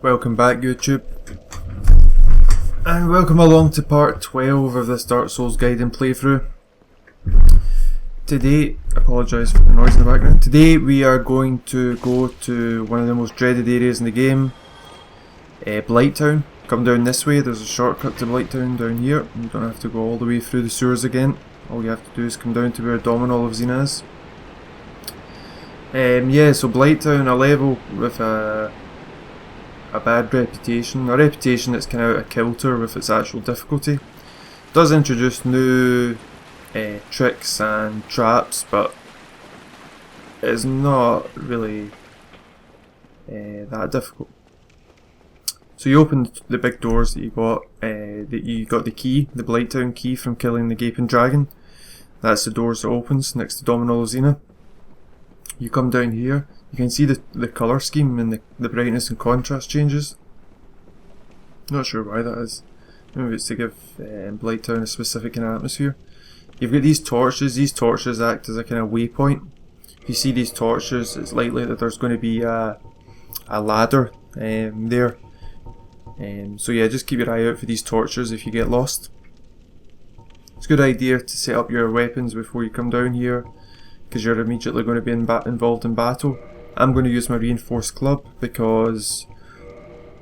Welcome back, YouTube, and welcome along to part 12 of this Dark Souls guide and playthrough. Today, apologise for the noise in the background. Today we are going to go to one of the most dreaded areas in the game, Blighttown. Come down this way, there's a shortcut to Blighttown down here. You don't have to go all the way through the sewers again. All you have to do is come down to where Dominol of Xena is. Yeah, so Blighttown, a level with a bad reputation, a reputation that's kind of out of kilter with its actual difficulty. It does introduce new tricks and traps, but it's not really that difficult. So you open the big doors that you got the key, the Blighttown key from killing the Gaping Dragon. That's the doors that opens next to Dominol of Xena. You come down here, you can see the colour scheme and the brightness and contrast changes. Not sure why that is. Maybe it's to give Blighttown a specific kind of atmosphere. You've got these torches act as a kind of waypoint. If you see these torches, it's likely that there's going to be a ladder there. So yeah, just keep your eye out for these torches if you get lost. It's a good idea to set up your weapons before you come down here, because you're immediately going to be involved in battle. I'm going to use my reinforced club because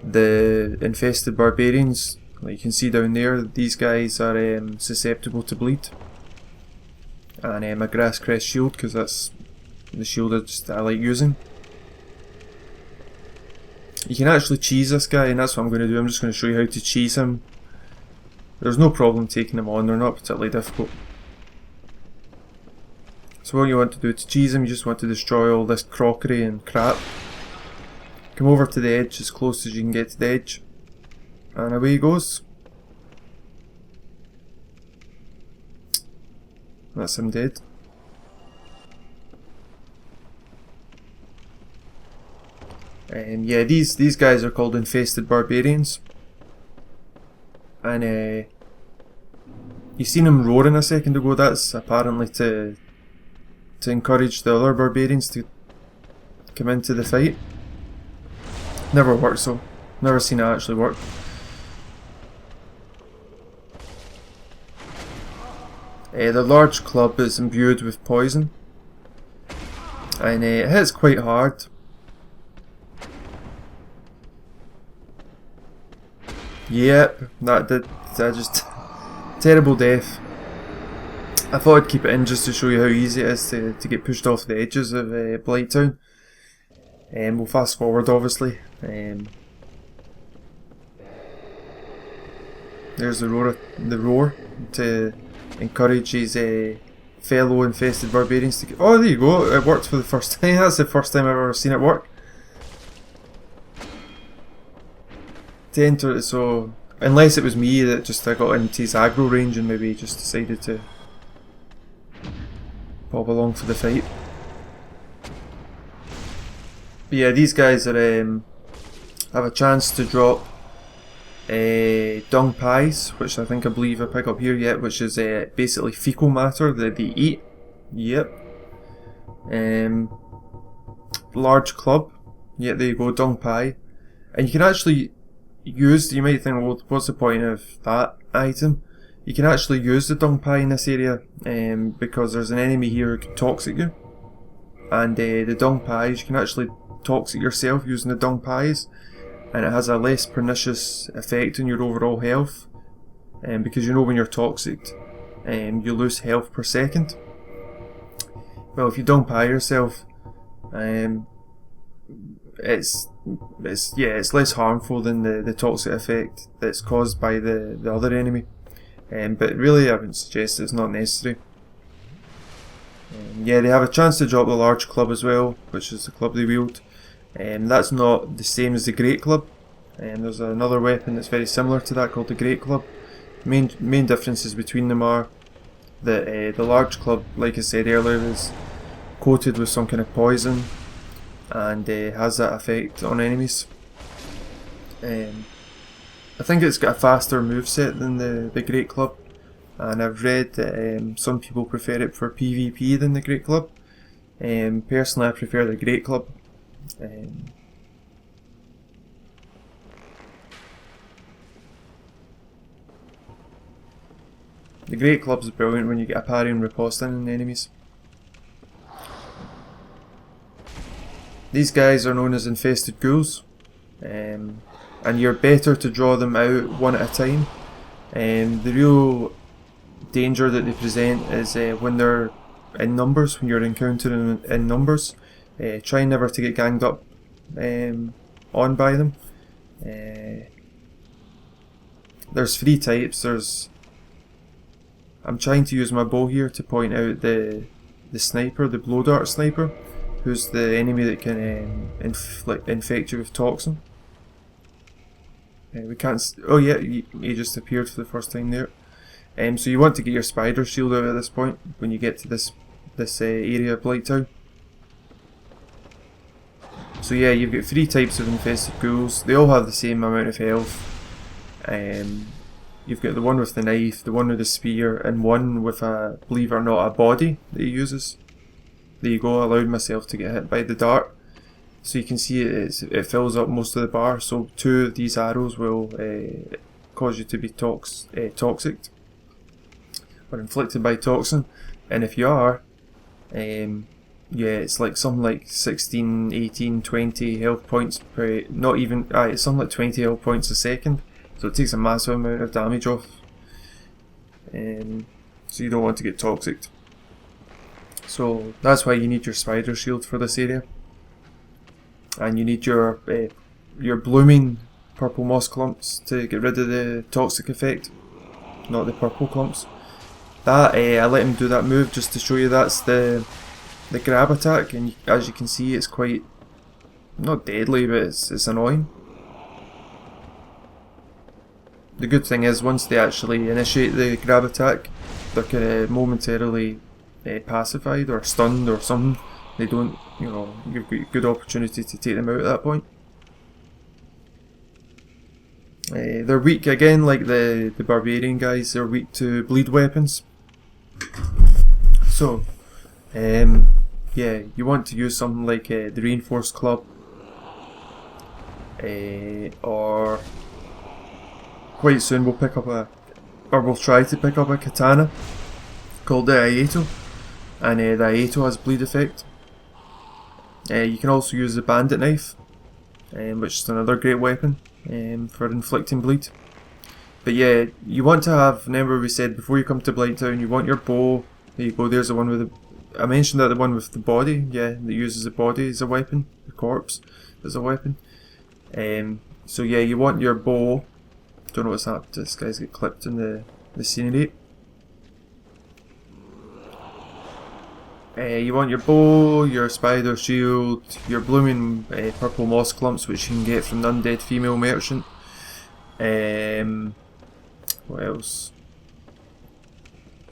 the infested barbarians, like you can see down there, these guys are susceptible to bleed. And my grass crest shield, because that's the shield I like using. You can actually cheese this guy, and that's what I'm going to do. I'm just going to show you how to cheese him. There's no problem taking him on, they're not particularly difficult. So what you want to do to cheese him, you just want to destroy all this crockery and crap. Come over to the edge as close as you can get to the edge. And away he goes. That's him dead. And yeah, these guys are called Infested Barbarians. And you seen him roaring a second ago, that's apparently to encourage the other barbarians to come into the fight. Never works though. Never seen it actually work. The large club is imbued with poison, and it hits quite hard. Yep, that just terrible death. I thought I'd keep it in just to show you how easy it is to get pushed off the edges of Blighttown. We'll fast forward obviously. There's the roar to encourage his fellow infested barbarians to get... Oh, there you go, it worked for the first time. That's the first time I've ever seen it work. To enter, so unless it was me that just I got into his aggro range and maybe just decided to pop along for the fight. But yeah, these guys are have a chance to drop dung pies, which I believe I pick up here yet, which is basically fecal matter that they eat. Yep. Large club. Yeah, there you go, dung pie. And you can actually use, you might think, well, what's the point of that item? You can actually use the dung pie in this area because there's an enemy here who can toxic you. And the dung pies, you can actually toxic yourself using the dung pies, and it has a less pernicious effect on your overall health, because you know when you're toxicked you lose health per second. Well, if you dung pie yourself, it's less harmful than the toxic effect that's caused by the other enemy. But really I would suggest it's not necessary. Yeah, they have a chance to drop the large club as well, which is the club they wield. That's not the same as the great club. There's another weapon that's very similar to that called the great club. Main differences between them are that the large club, like I said earlier, is coated with some kind of poison and has that effect on enemies. I think it's got a faster moveset than the great club, and I've read that some people prefer it for PvP than the great club. Personally I prefer the great club. The Great Club's brilliant when you get a parry and riposte in enemies. These guys are known as infested ghouls, and you're better to draw them out one at a time. The real danger that they present is when they're in numbers, when you're encountering them in numbers. Try never to get ganged up on by them. There's 3 types. I'm trying to use my bow here to point out the sniper, the blow dart sniper, who's the enemy that can infect you with toxin. We can't. Oh yeah, he just appeared for the first time there. So you want to get your spider shield out at this point when you get to this area of Blighttown. So yeah, you've got 3 types of infested ghouls. They all have the same amount of health. You've got the one with the knife, the one with the spear, and one with a, believe it or not, a body that he uses. There you go, I allowed myself to get hit by the dart. So you can see it fills up most of the bar, so 2 of these arrows will cause you to be toxic, or inflicted by toxin. And if you are, yeah, it's like something like 16, 18, 20 health points per, not even, it's something like 20 health points a second. So it takes a massive amount of damage off. So you don't want to get toxic. So that's why you need your spider shield for this area. And you need your blooming purple moss clumps to get rid of the toxic effect. Not the purple clumps. That, I let him do that move just to show you that's the grab attack. And as you can see, it's quite, not deadly, but it's annoying. The good thing is, once they actually initiate the grab attack, they're kind of momentarily pacified or stunned or something. They don't, you've got a good opportunity to take them out at that point. They're weak again, like the Barbarian guys, they're weak to bleed weapons. So, yeah, you want to use something like the reinforced club, or quite soon we'll pick up we'll try to pick up a katana called the Iaito, and the Iaito has bleed effect. You can also use the bandit knife, which is another great weapon for inflicting bleed. But yeah, you want to have, remember we said before you come to Blighttown, you want your bow. There you go, there's the one with the, I mentioned that the one with the body, yeah, that uses the body as a weapon, the corpse as a weapon. So yeah, you want your bow. Don't know what's happened, this guy's get clipped in the scenery. You want your bow, your spider shield, your blooming purple moss clumps, which you can get from the undead female merchant. What else?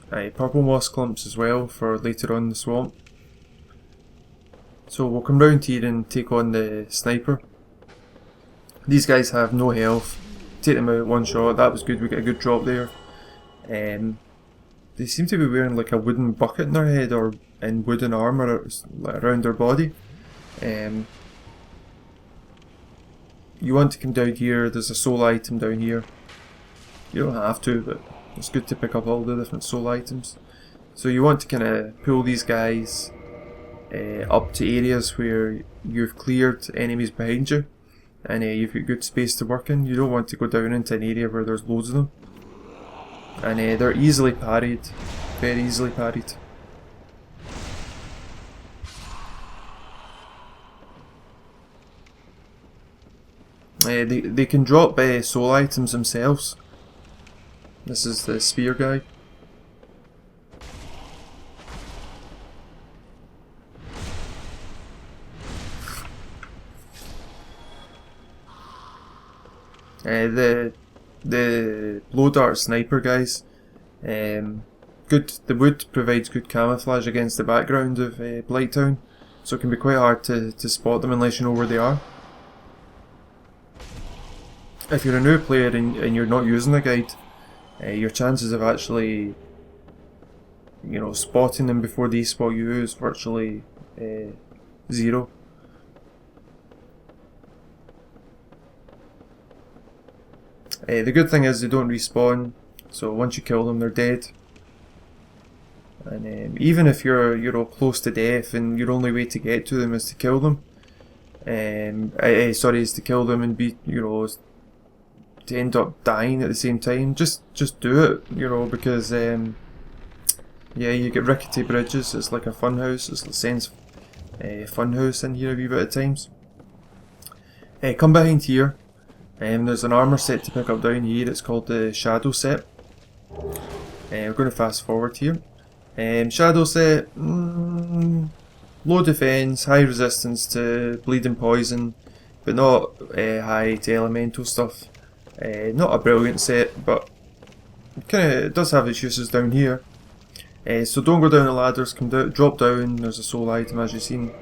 Purple moss clumps as well for later on in the swamp. So we'll come round here and take on the sniper. These guys have no health. Take them out one shot. That was good. We got a good drop there. They seem to be wearing like a wooden bucket in their head or in wooden armour around their body. You want to come down here. There's a soul item down here. You don't have to, but it's good to pick up all the different soul items. So you want to kind of pull these guys up to areas where you've cleared enemies behind you, and you've got good space to work in. You don't want to go down into an area where there's loads of them. And they're easily parried, very easily parried. They can drop soul items themselves. This is the spear guy. The blow dart sniper guys, good. The wood provides good camouflage against the background of Blighttown, so it can be quite hard to spot them unless you know where they are. If you're a new player and you're not using the guide, your chances of actually, spotting them before they spot you is virtually 0. The good thing is they don't respawn, so once you kill them they're dead. And even if you're all close to death and your only way to get to them is to kill them, sorry, is to kill them and be, to end up dying at the same time, just do it, because yeah, you get rickety bridges. It's like a fun house. It's the sense fun house in here a wee bit at times. Come behind here. There's an armour set to pick up down here. It's called the Shadow set. We're going to fast forward here. Shadow set, low defense, high resistance to bleeding poison, but not high to elemental stuff. Not a brilliant set, but it does have its uses down here. So don't go down the ladders, drop down, there's a soul item as you've seen.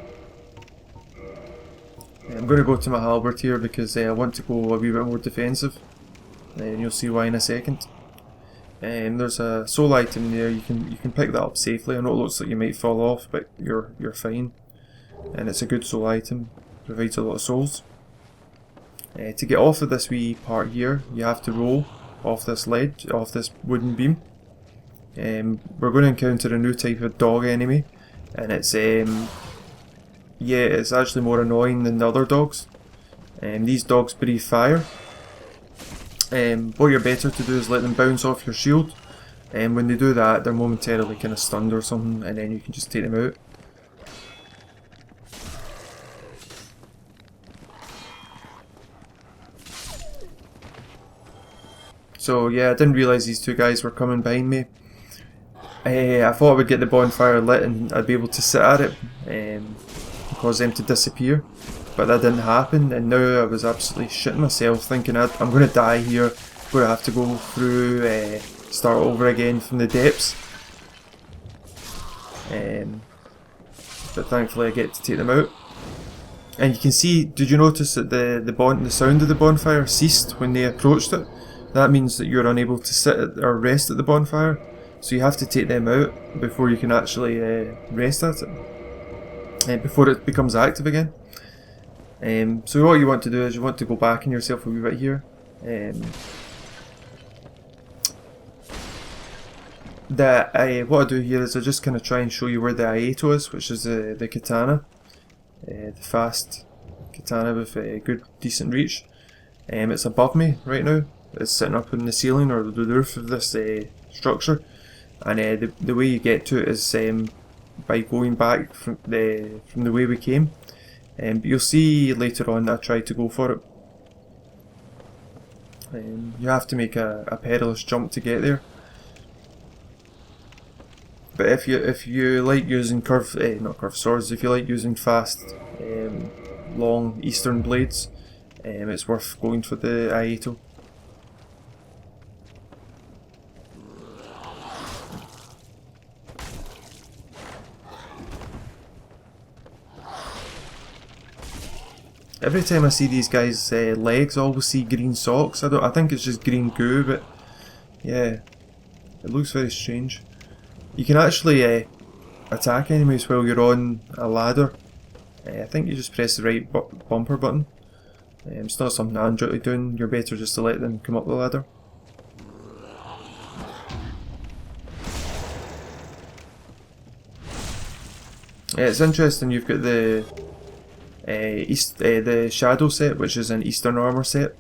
I'm going to go to my halberd here because I want to go a wee bit more defensive, and you'll see why in a second. There's a soul item there, you can pick that up safely. I know it looks like you might fall off, but you're fine. And it's a good soul item, provides a lot of souls. To get off of this wee part here, you have to roll off this ledge, off this wooden beam. We're going to encounter a new type of dog enemy, and it's yeah, it's actually more annoying than the other dogs. These dogs breathe fire. What you're better to do is let them bounce off your shield, and when they do that, they're momentarily kind of stunned or something, and then you can just take them out. So yeah, I didn't realise these two guys were coming behind me. I thought I would get the bonfire lit and I'd be able to sit at it and cause them to disappear, but that didn't happen, and now I was absolutely shitting myself thinking I'm going to die here, I'm going to have to go through, start over again from the depths. But thankfully I get to take them out. And you can see, did you notice that the sound of the bonfire ceased when they approached it? That means that you're unable to sit or rest at the bonfire. So you have to take them out before you can actually rest at it, before it becomes active again. So what you want to do is you want to go back in yourself a wee bit here. What I do here is I just kind of try and show you where the Iaito is, which is the katana, the fast katana with a good decent reach. It's above me right now. It's sitting up in the ceiling or the roof of this structure. And the way you get to it is by going back from the way we came. But you'll see later on that I tried to go for it. You have to make a perilous jump to get there. But if you like using not curved swords, if you like using fast, long eastern blades, it's worth going for the Iaito. Every time I see these guys' legs, I always see green socks. I think it's just green goo, but yeah, it looks very strange. You can actually attack enemies while you're on a ladder. I think you just press the right bumper button. It's not something I'm generally doing. You're better just to let them come up the ladder. It's interesting. You've got the Shadow set, which is an Eastern armor set,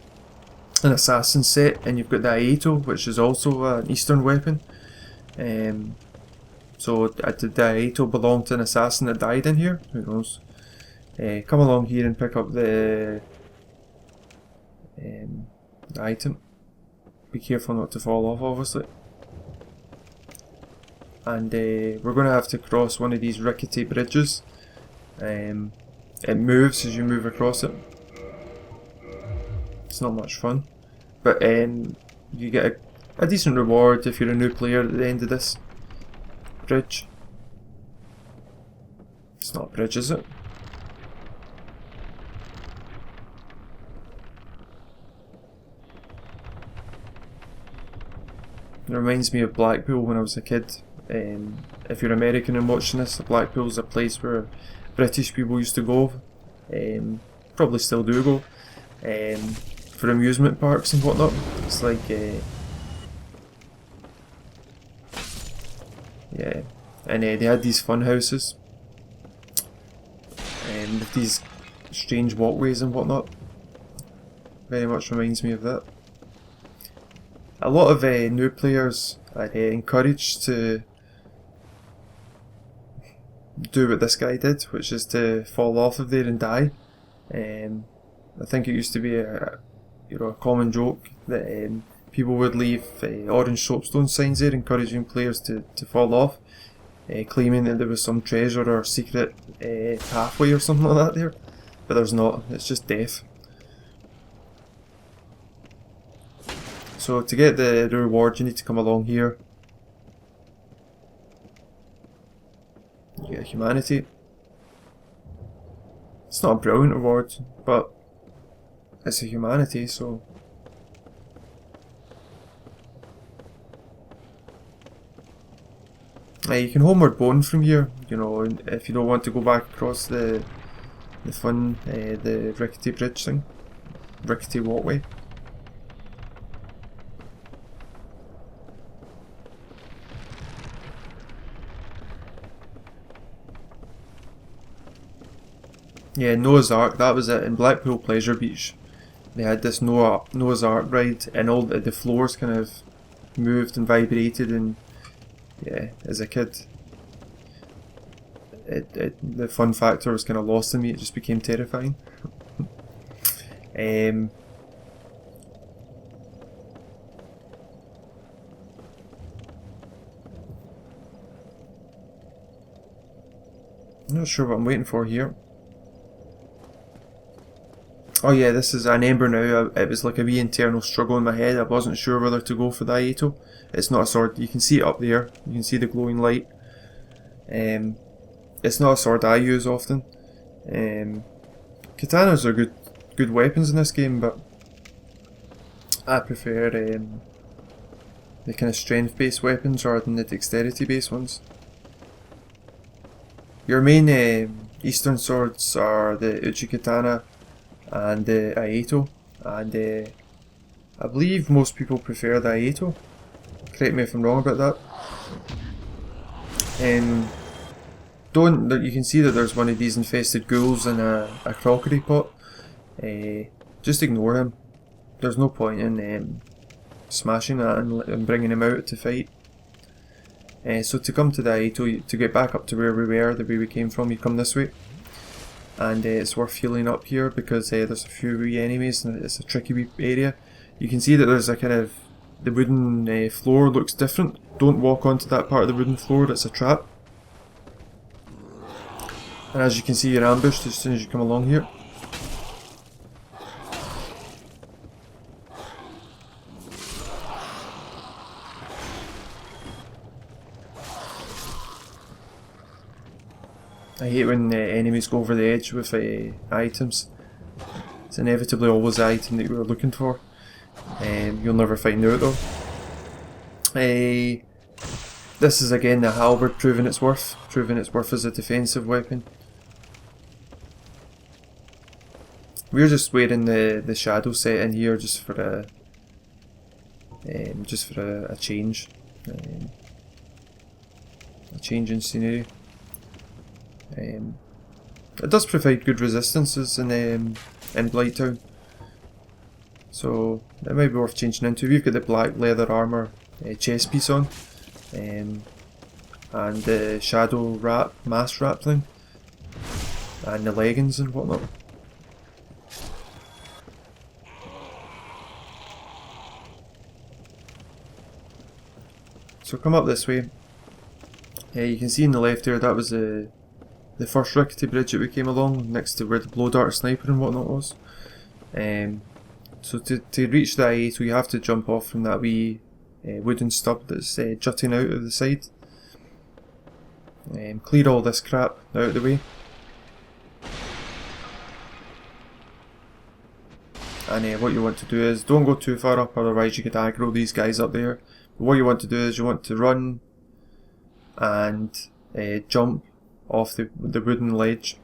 an Assassin set, and you've got the Iaito, which is also an Eastern weapon. So did the Iaito belong to an Assassin that died in here? Who knows? Come along here and pick up the item. Be careful not to fall off, obviously. And we're going to have to cross one of these rickety bridges. It moves as you move across it. It's not much fun, but you get a decent reward if you're a new player at the end of this bridge. It's not a bridge, is it? It reminds me of Blackpool when I was a kid. If you're American and watching this, Blackpool is a place where British people used to go, probably still do go, for amusement parks and whatnot. It's like, yeah, and they had these fun houses with these strange walkways and whatnot. Very much reminds me of that. A lot of new players are encouraged to do what this guy did, which is to fall off of there and die. I think it used to be a common joke that people would leave orange soapstone signs there encouraging players to fall off, claiming that there was some treasure or secret pathway or something like that there, but there's not. It's just death. So to get the reward you need to come along here. You get humanity. It's not a brilliant reward, but it's a humanity, so... you can homeward bone from here, you know, if you don't want to go back across the rickety bridge thing. Rickety walkway. Yeah, Noah's Ark, that was it. In Blackpool Pleasure Beach, they had this Noah's Ark ride, and all the floors kind of moved and vibrated, and yeah, as a kid, the fun factor was kind of lost in me. It just became terrifying. I'm not sure what I'm waiting for here. Oh yeah, this is an ember now. It was like a wee internal struggle in my head. I wasn't sure whether to go for the Iaito. It's not a sword. You can see it up there. You can see the glowing light. It's not a sword I use often. Katanas are good weapons in this game, but I prefer the kind of strength-based weapons rather than the dexterity-based ones. Your main Eastern swords are the Uchikatana and the Iaito, and I believe most people prefer the Iaito. Correct me if I'm wrong about that. You can see that there's one of these infested ghouls in a crockery pot. Just ignore him. There's no point in smashing that and bringing him out to fight. So to come to the Iaito, to get back up to where we were, the way we came from, you come this way. And it's worth healing up here because there's a few wee enemies and it's a tricky wee area. You can see that there's a kind of... the wooden floor looks different. Don't walk onto that part of the wooden floor, it's a trap. And as you can see, you're ambushed as soon as you come along here. I hate when enemies go over the edge with items. It's inevitably always the item that you were looking for. You'll never find out though. This is again the halberd proving its worth as a defensive weapon. We're just wearing the shadow set in here just for a change, a change in scenery. It does provide good resistances in Blighttown, so it might be worth changing into. We've got the black leather armour chest piece on, and the shadow mask wrap thing, and the leggings and whatnot. So come up this way. You can see in the left there, that was the first rickety bridge that we came along, next to where the blow dart sniper and whatnot was. So to reach the Iaito, you have to jump off from that wee wooden stub that's jutting out of the side. Clear all this crap out of the way. And what you want to do is, don't go too far up, otherwise you could aggro these guys up there. But what you want to do is, you want to run and jump off the wooden ledge.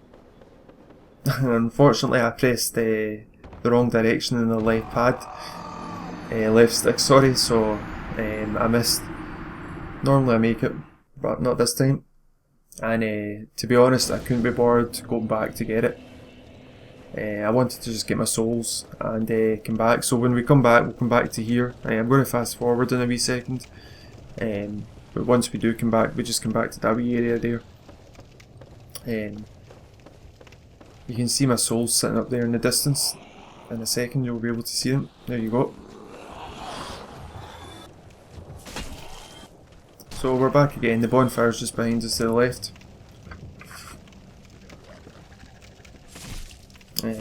Unfortunately I pressed the wrong direction in the left pad, left stick, sorry, so I missed. Normally I make it, but not this time. and to be honest, I couldn't be bothered going back to get it. I wanted to just get my souls and come back. So when we come back, we'll come back to here. I'm going to fast forward in a wee second. But once we do come back, we just come back to that wee area there. You can see my souls sitting up there in the distance. In a second you'll be able to see them. There you go. So we're back again. The bonfire's just behind us to the left. I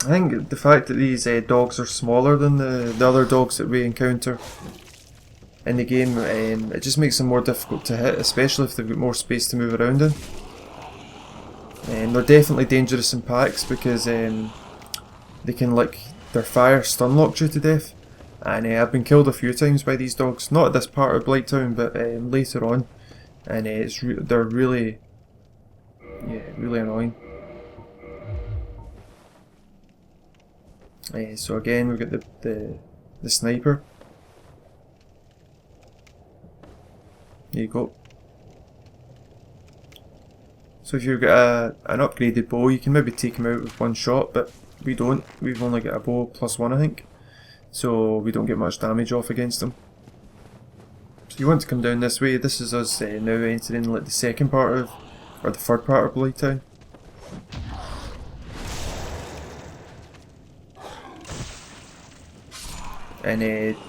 think the fact that these dogs are smaller than the other dogs that we encounter in the game, it just makes them more difficult to hit, especially if they've got more space to move around in. And they're definitely dangerous in packs because they can, like, their fire stun lock you to death. And I've been killed a few times by these dogs, not at this part of Blighttown, but later on. And they're really, really annoying. So again, we've got the sniper. There you go. So if you've got an upgraded bow, you can maybe take him out with one shot, but we don't. We've only got a bow +1, I think. So we don't get much damage off against him. So you want to come down this way. This is us now entering like the second part of, or the third part of Blighttown. And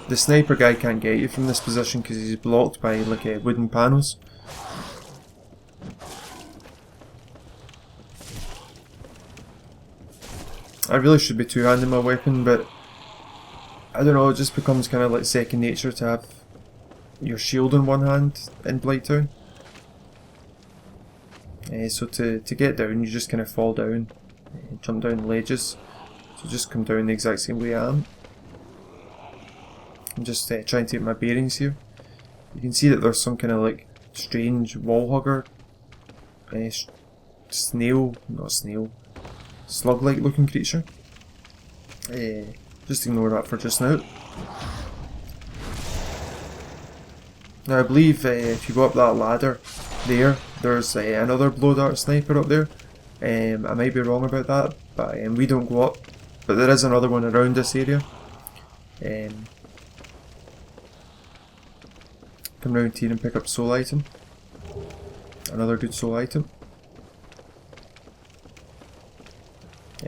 the sniper guy can't get you from this position because he's blocked by like wooden panels. I really should be two-handing my weapon, but I don't know, it just becomes kind of like second nature to have your shield in one hand in Blighttown. So to get down, you just kind of fall down, jump down ledges. So just come down the exact same way I am. I'm just trying to get my bearings here. You can see that there's some kind of like strange wall hugger, slug-like looking creature. Just ignore that for just now. Now I believe if you go up that ladder there, there's another blow dart sniper up there. I might be wrong about that, but we don't go up. But there is another one around this area. Come round here and pick up soul item. Another good soul item.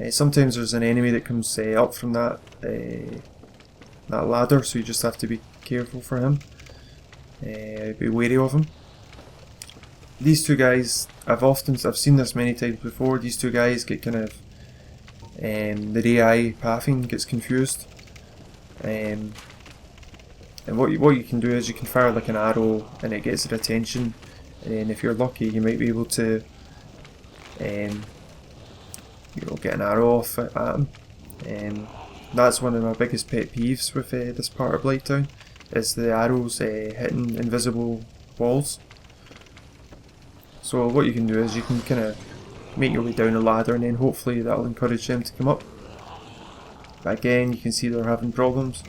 Sometimes there's an enemy that comes up from that ladder, so you just have to be careful for him. Be wary of him. These two guys, I've seen this many times before. These two guys get kind of their AI pathing gets confused. And what you can do is you can fire like an arrow and it gets their attention, and if you're lucky you might be able to get an arrow off at them. That's one of my biggest pet peeves with this part of Blighttown, is the arrows hitting invisible walls. So what you can do is you can kind of make your way down the ladder and then hopefully that'll encourage them to come up. But again, you can see they're having problems.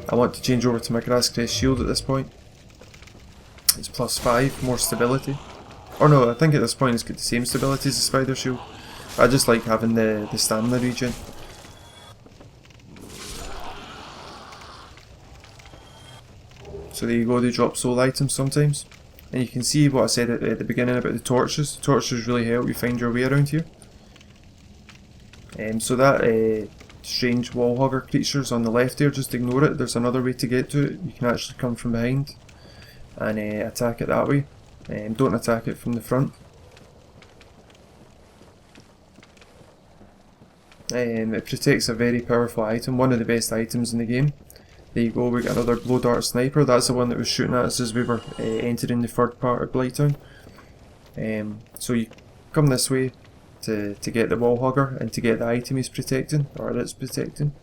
I want to change over to my grass crest shield at this point. It's +5, more stability. Or no, I think at this point it's got the same stability as the spider shield. I just like having the stamina regen. So there you go, they drop soul items sometimes. And you can see what I said at the beginning about the torches. Torches really help you find your way around here. So that strange wall hugger creatures on the left there, just ignore it. There's another way to get to it. You can actually come from behind and attack it that way. Don't attack it from the front. It protects a very powerful item, one of the best items in the game. There you go, we got another blow dart sniper. That's the one that was shooting at us as we were entering the third part of Blighttown. So you come this way to get the wall hugger and to get the item he's protecting, or it's protecting.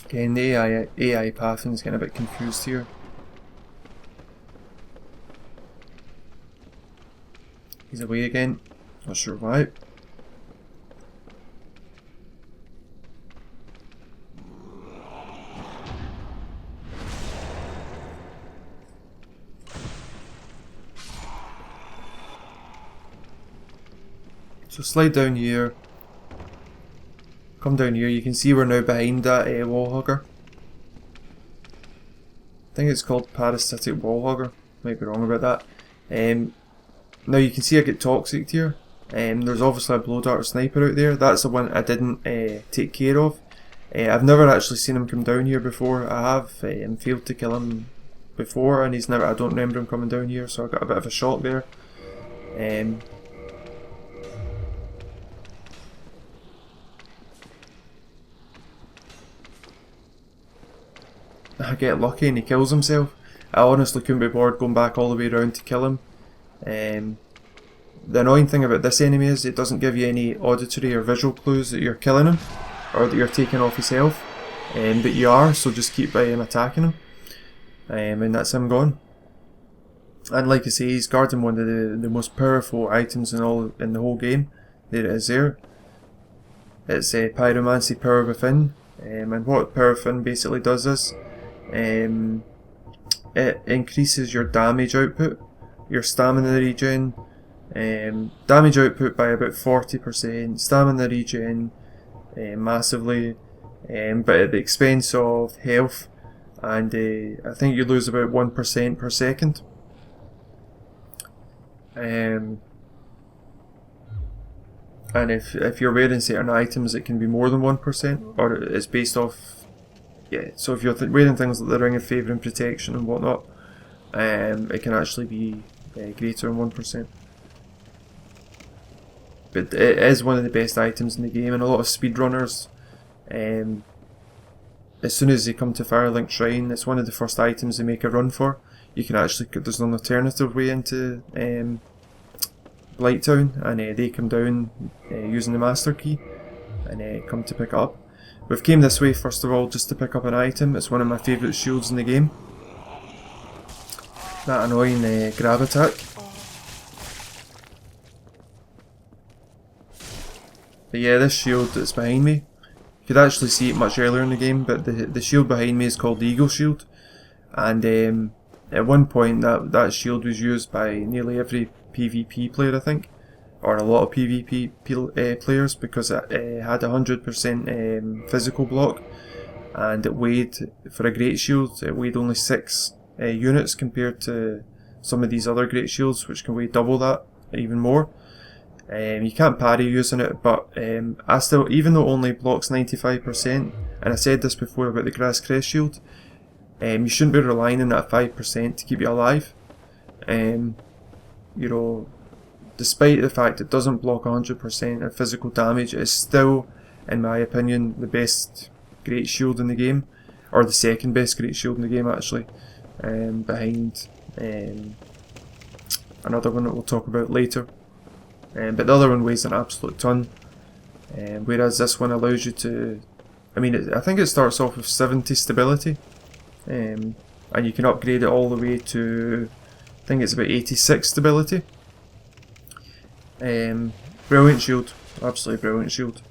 Again, the AI pathing is getting a bit confused here. He's away again. Not sure why. So slide down here. Come down here. You can see we're now behind that wall hugger. I think it's called parasitic wall hugger. Might be wrong about that. Now you can see I get toxic here. There's obviously a blow dart sniper out there. That's the one I didn't take care of. I've never actually seen him come down here before. I have failed to kill him before, and he's never. I don't remember him coming down here, so I got a bit of a shock there. I get lucky and he kills himself. I honestly couldn't be bothered going back all the way around to kill him. The annoying thing about this enemy is it doesn't give you any auditory or visual clues that you're killing him or that you're taking off his health, but you are, so just keep attacking him, and that's him gone. And like I say, he's guarding one of the most powerful items in the whole game. There it is there. It's Pyromancy, Power Within, and what Power Within basically does is it increases your damage output, your stamina regen, damage output by about 40%, stamina regen massively, but at the expense of health, and I think you lose about 1% per second. And if you're wearing certain items, it can be more than 1%, or it's based off. Yeah, so if you're wearing things like the Ring of Favour and Protection and whatnot, it can actually be greater than 1%. But it is one of the best items in the game, and a lot of speedrunners, as soon as they come to Firelink Shrine, it's one of the first items they make a run for. You can actually, there's an alternative way into Blighttown, and they come down using the master key and come to pick it up. We've came this way first of all just to pick up an item. It's one of my favourite shields in the game. That annoying grab attack. But yeah, this shield that's behind me, you could actually see it much earlier in the game, but the shield behind me is called the Eagle Shield. And at one point that shield was used by nearly every PvP player, I think. Or a lot of PvP players, because it had 100% physical block, and it weighed, for a great shield, it weighed only 6 units compared to some of these other great shields which can weigh double that, even more. You can't parry using it, but I still, even though it only blocks 95%, and I said this before about the Grass Crest shield, you shouldn't be relying on that 5% to keep you alive. You know, despite the fact it doesn't block 100% of physical damage, it is still, in my opinion, the best great shield in the game, or the second best great shield in the game actually, behind another one that we'll talk about later. But the other one weighs an absolute ton, whereas this one allows you to, I think it starts off with 70 stability, and you can upgrade it all the way to, I think it's about 86 stability. Brilliant shield, absolutely brilliant shield.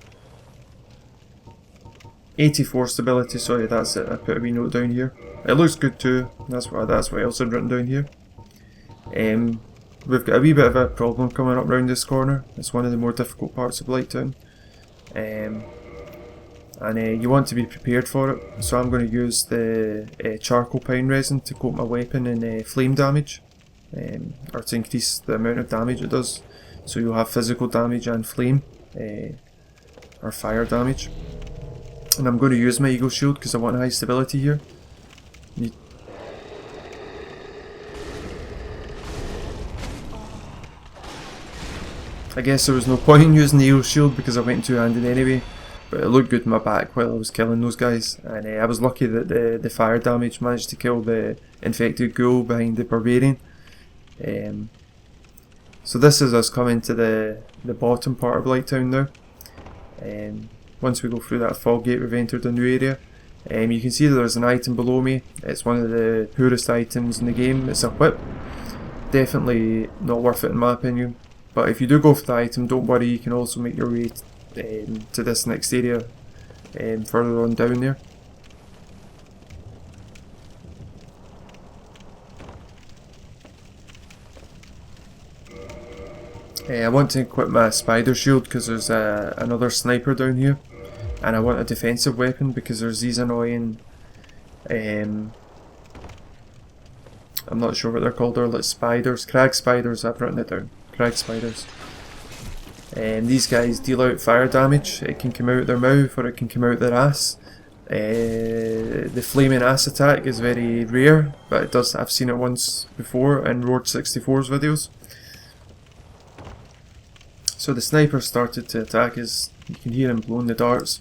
84 stability, sorry, that's it, I put a wee note down here. It looks good too, that's what else I've written down here. We've got a wee bit of a problem coming up round this corner. It's one of the more difficult parts of Blighttown. And you want to be prepared for it, so I'm going to use the charcoal pine resin to coat my weapon in flame damage, or to increase the amount of damage it does. So you'll have physical damage and flame, or fire damage. And I'm going to use my Eagle Shield because I want high stability here. I guess there was no point in using the Eagle Shield because I went two-handed anyway, but it looked good in my back while I was killing those guys, and I was lucky that the fire damage managed to kill the infected ghoul behind the Barbarian. So this is us coming to the bottom part of Blighttown now. Once we go through that fog gate, we've entered a new area. You can see that there's an item below me. It's one of the poorest items in the game. It's a whip. Definitely not worth it in my opinion. But if you do go for the item, don't worry, you can also make your way to this next area further on down there. I want to equip my spider shield because there's another sniper down here, and I want a defensive weapon because there's these annoying, I'm not sure what they're called, they're like spiders, crag spiders, I've written it down, crag spiders. These guys deal out fire damage. It can come out their mouth or it can come out their ass. The flaming ass attack is very rare, but it does. I've seen it once before in Road64's videos. So the sniper started to attack us. You can hear him blowing the darts.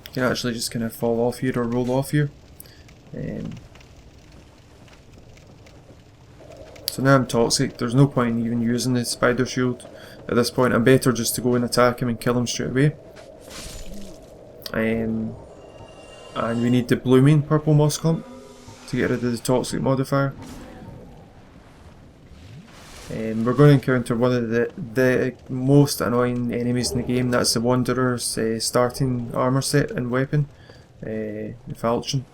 You can actually just kind of fall off here or roll off here. So now I'm toxic. There's no point in even using the spider shield at this point. I'm better just to go and attack him and kill him straight away. And we need the blooming purple moss clump to get rid of the toxic modifier. We're going to encounter one of the most annoying enemies in the game. That's the Wanderer's starting armor set and weapon, the Falchion,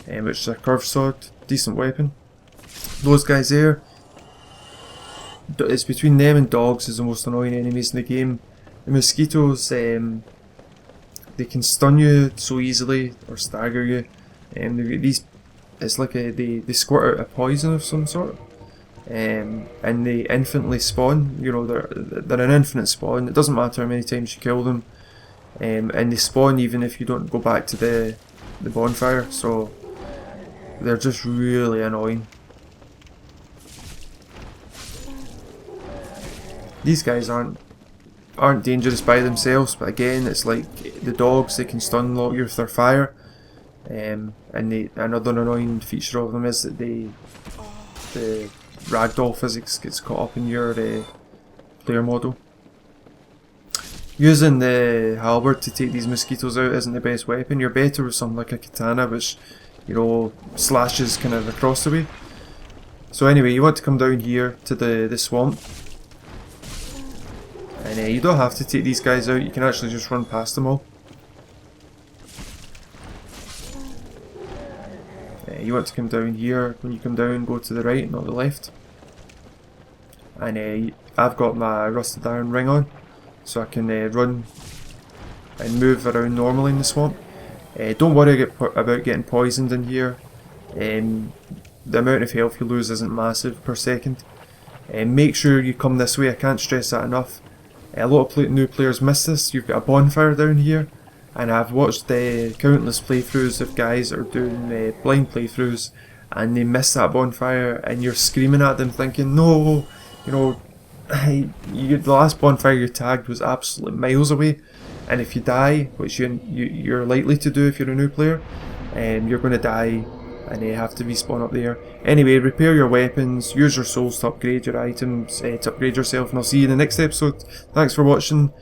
which is a curved sword, decent weapon. Those guys there, it's between them and dogs is the most annoying enemies in the game. The mosquitoes, they can stun you so easily or stagger you. They've got these, it's like they squirt out a poison of some sort. And they infinitely spawn. You know, they're an infinite spawn. It doesn't matter how many times you kill them, and they spawn even if you don't go back to the bonfire. So they're just really annoying. These guys aren't dangerous by themselves, but again, it's like the dogs. They can stun lock you with their fire, and another annoying feature of them is that the ragdoll physics gets caught up in your player model. Using the halberd to take these mosquitoes out isn't the best weapon. You're better with something like a katana, which, you know, slashes kind of across the way. So anyway, you want to come down here to the swamp, and you don't have to take these guys out. You can actually just run past them all. You want to come down here. When you come down, go to the right, not the left. And I've got my rusted iron ring on, so I can run and move around normally in the swamp. Don't worry about getting poisoned in here. The amount of health you lose isn't massive per second. Make sure you come this way. I can't stress that enough. A lot of new players miss this. You've got a bonfire down here. And I've watched countless playthroughs of guys that are doing blind playthroughs, and they miss that bonfire, and you're screaming at them thinking, no, you know, the last bonfire you tagged was absolutely miles away, and if you die, which you're likely to do if you're a new player, you're going to die, and you have to respawn up there. Anyway, repair your weapons, use your souls to upgrade your items, to upgrade yourself, and I'll see you in the next episode. Thanks for watching.